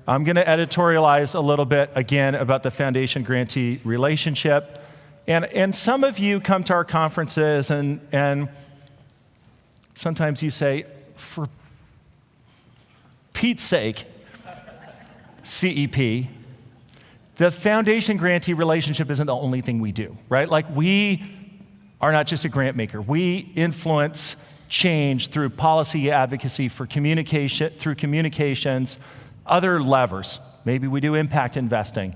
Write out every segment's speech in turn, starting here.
I'm going to editorialize a little bit, again, about the foundation-grantee relationship. And some of you come to our conferences, and sometimes you say, for Pete's sake, CEP, the foundation-grantee relationship isn't the only thing we do, right? Like, we are not just a grant maker. We influence change through policy advocacy, through communications, other levers. Maybe we do impact investing.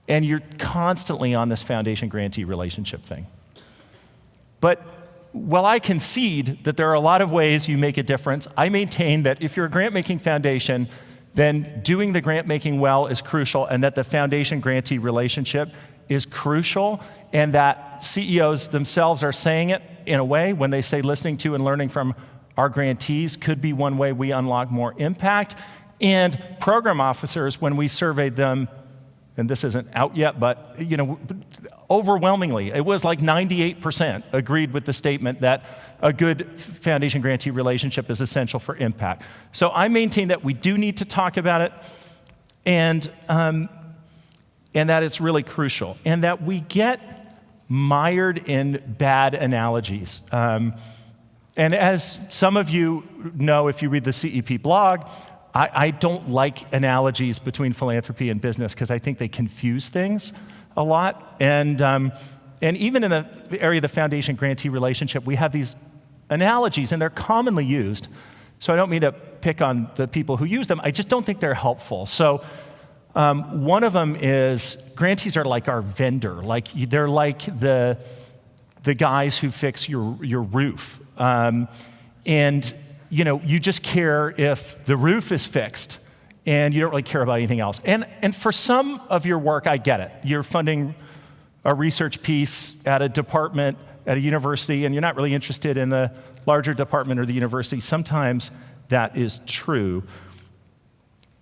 And you're constantly on this foundation-grantee relationship thing. But while I concede that there are a lot of ways you make a difference, I maintain that if you're a grant-making foundation, then doing the grant-making well is crucial, and that the foundation-grantee relationship is crucial, and that CEOs themselves are saying it in a way when they say listening to and learning from our grantees could be one way we unlock more impact. And program officers, when we surveyed them, and this isn't out yet, but overwhelmingly, it was like 98% agreed with the statement that a good foundation-grantee relationship is essential for impact. So I maintain that we do need to talk about it, and that it's really crucial, and that we get mired in bad analogies. And as some of you know, if you read the CEP blog, I don't like analogies between philanthropy and business because I think they confuse things a lot. And even in the area of the foundation-grantee relationship, we have these analogies, and they're commonly used. So I don't mean to pick on the people who use them. I just don't think they're helpful. So one of them is grantees are like our vendor. They're like the guys who fix your roof. And you just care if the roof is fixed, and you don't really care about anything else. And for some of your work, I get it. You're funding a research piece at a department at a university, and you're not really interested in the larger department or the university. Sometimes that is true.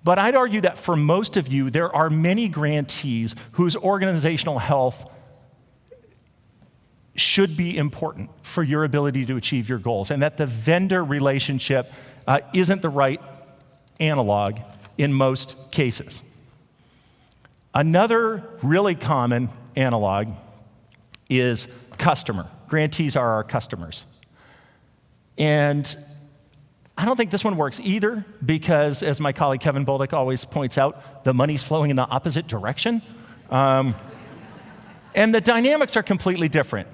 But I'd argue that for most of you, there are many grantees whose organizational health should be important for your ability to achieve your goals, and that the vendor relationship isn't the right analog in most cases. Another really common analog is customer. Grantees are our customers. And I don't think this one works either because, as my colleague Kevin Bolduc always points out, the money's flowing in the opposite direction. And the dynamics are completely different.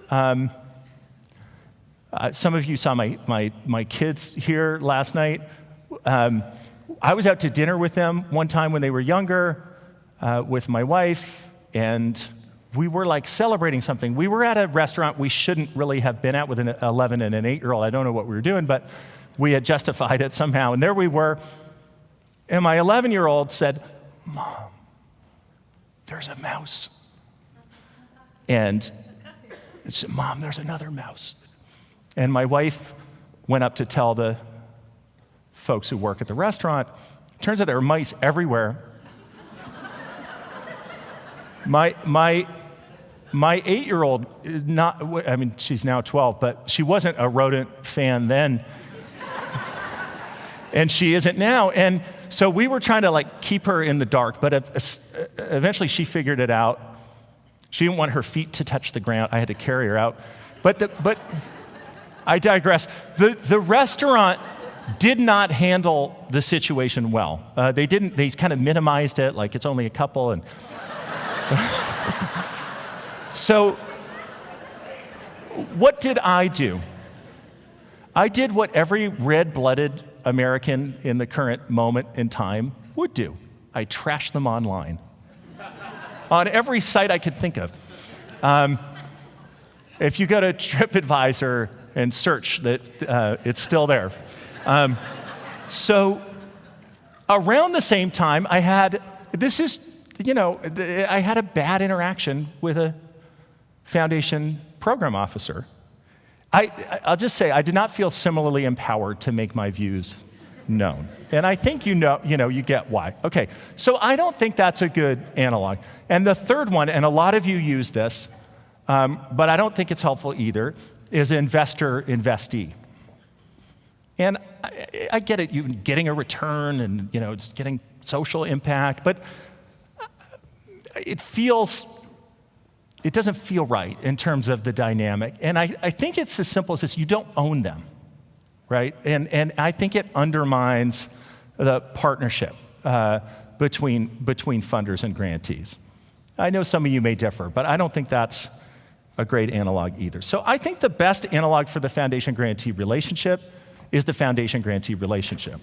Some of you saw my kids here last night. I was out to dinner with them one time when they were younger with my wife, and we were like celebrating something. We were at a restaurant we shouldn't really have been at with an 11 and an 8-year-old. I don't know what we were doing, but we had justified it somehow. And there we were, and my 11-year-old said, "Mom, there's a mouse." And she said, "Mom, there's another mouse." And my wife went up to tell the folks who work at the restaurant. Turns out there were mice everywhere. My 8-year-old is not, I mean, she's now 12, but she wasn't a rodent fan then. And she isn't now. And so we were trying to keep her in the dark, but eventually she figured it out. She didn't want her feet to touch the ground. I had to carry her out. But I digress. The restaurant did not handle the situation well. They kind of minimized it, like it's only a couple. And so what did I do? I did what every red-blooded American in the current moment in time would do. I trashed them online. On every site I could think of. If you go to TripAdvisor and search, that it's still there. So around the same time, I had a bad interaction with a foundation program officer. I'll just say I did not feel similarly empowered to make my views known. And I think you get why. Okay, so I don't think that's a good analog. And the third one, and a lot of you use this, but I don't think it's helpful either, is investor-investee. And I get it, you getting a return and just getting social impact, but it doesn't feel right in terms of the dynamic. And I think it's as simple as this: you don't own them, right? And I think it undermines the partnership between funders and grantees. I know some of you may differ, but I don't think that's a great analog either. So I think the best analog for the foundation-grantee relationship is the foundation-grantee relationship.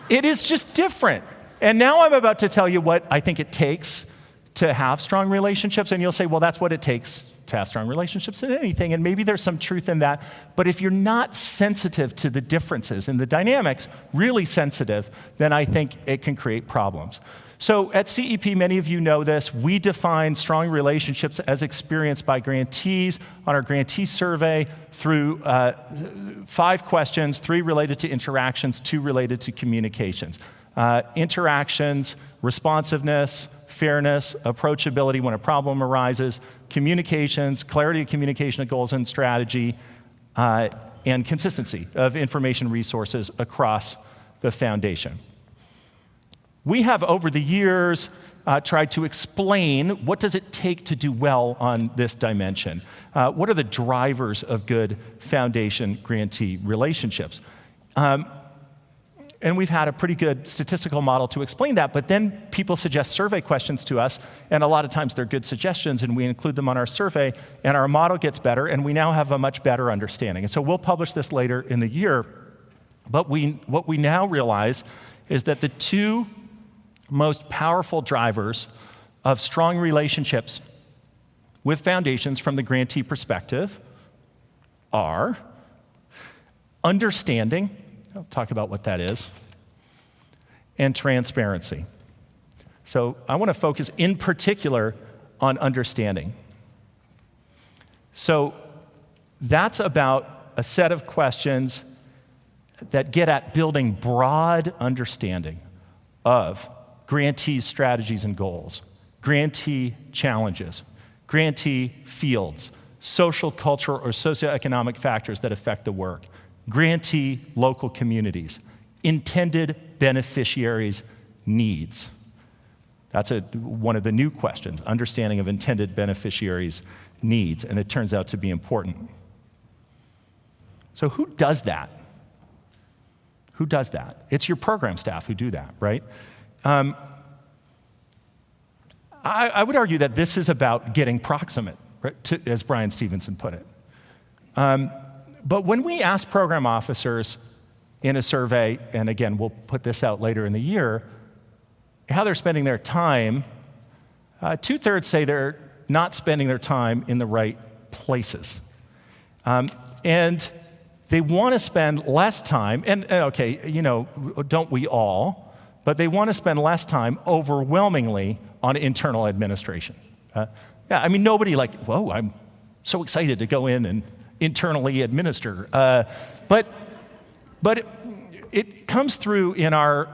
It is just different. And now I'm about to tell you what I think it takes to have strong relationships, and you'll say, well, that's what it takes to have strong relationships in anything, and maybe there's some truth in that. But if you're not sensitive to the differences in the dynamics, really sensitive, then I think it can create problems. So at CEP, many of you know this, we define strong relationships as experienced by grantees on our grantee survey through 5 questions, 3 related to interactions, 2 related to communications. Interactions, responsiveness, fairness, approachability when a problem arises, communications, clarity of communication of goals and strategy, and consistency of information resources across the foundation. We have, over the years, tried to explain what does it take to do well on this dimension. What are the drivers of good foundation-grantee relationships? And we've had a pretty good statistical model to explain that, but then people suggest survey questions to us, and a lot of times they're good suggestions, and we include them on our survey, and our model gets better, and we now have a much better understanding. And so we'll publish this later in the year, but what we now realize is that the 2 most powerful drivers of strong relationships with foundations from the grantee perspective are understanding, I'll talk about what that is, and transparency. So I want to focus in particular on understanding. So that's about a set of questions that get at building broad understanding of grantees' strategies and goals, grantee challenges, grantee fields, social, cultural, or socioeconomic factors that affect the work, grantee local communities, intended beneficiaries' needs. That's one of the new questions, understanding of intended beneficiaries' needs, and it turns out to be important. So who does that? Who does that? It's your program staff who do that, right? I would argue that this is about getting proximate, right, as Brian Stevenson put it. But when we ask program officers in a survey, and again, we'll put this out later in the year, how they're spending their time, 2/3 say they're not spending their time in the right places. And they want to spend less time, and okay, don't we all? But they want to spend less time overwhelmingly on internal administration. Nobody whoa, I'm so excited to go in and internally administer. But it comes through in our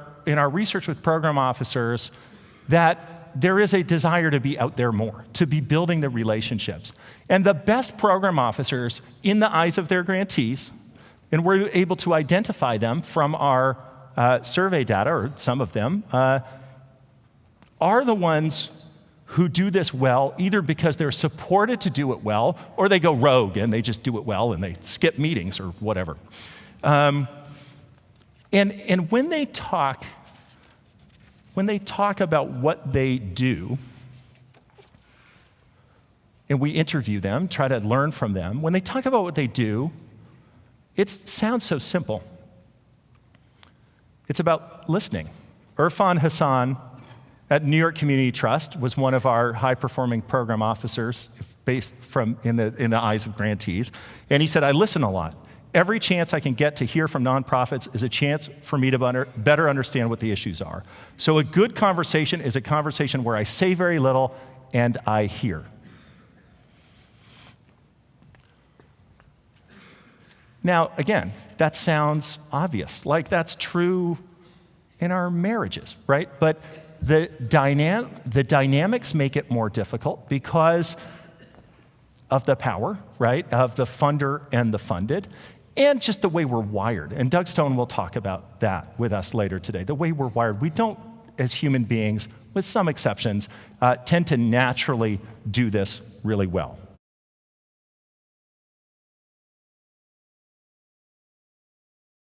research with program officers that there is a desire to be out there more, to be building the relationships. And the best program officers in the eyes of their grantees, and we're able to identify them from our survey data, or some of them, are the ones who do this well, either because they're supported to do it well, or they go rogue and they just do it well and they skip meetings or whatever. And when they talk about what they do, and we interview them, try to learn from them, when they talk about what they do, it sounds so simple. It's about listening. Irfan Hassan at New York Community Trust was one of our high-performing program officers based in the eyes of grantees. And he said, I listen a lot. Every chance I can get to hear from nonprofits is a chance for me to better understand what the issues are. So a good conversation is a conversation where I say very little and I hear. Now, again, that sounds obvious, like that's true in our marriages, right? But the dynamics make it more difficult because of the power, right, of the funder and the funded. and just the way we're wired. And Doug Stone will talk about that with us later today. The way we're wired, we don't, as human beings, with some exceptions, tend to naturally do this really well.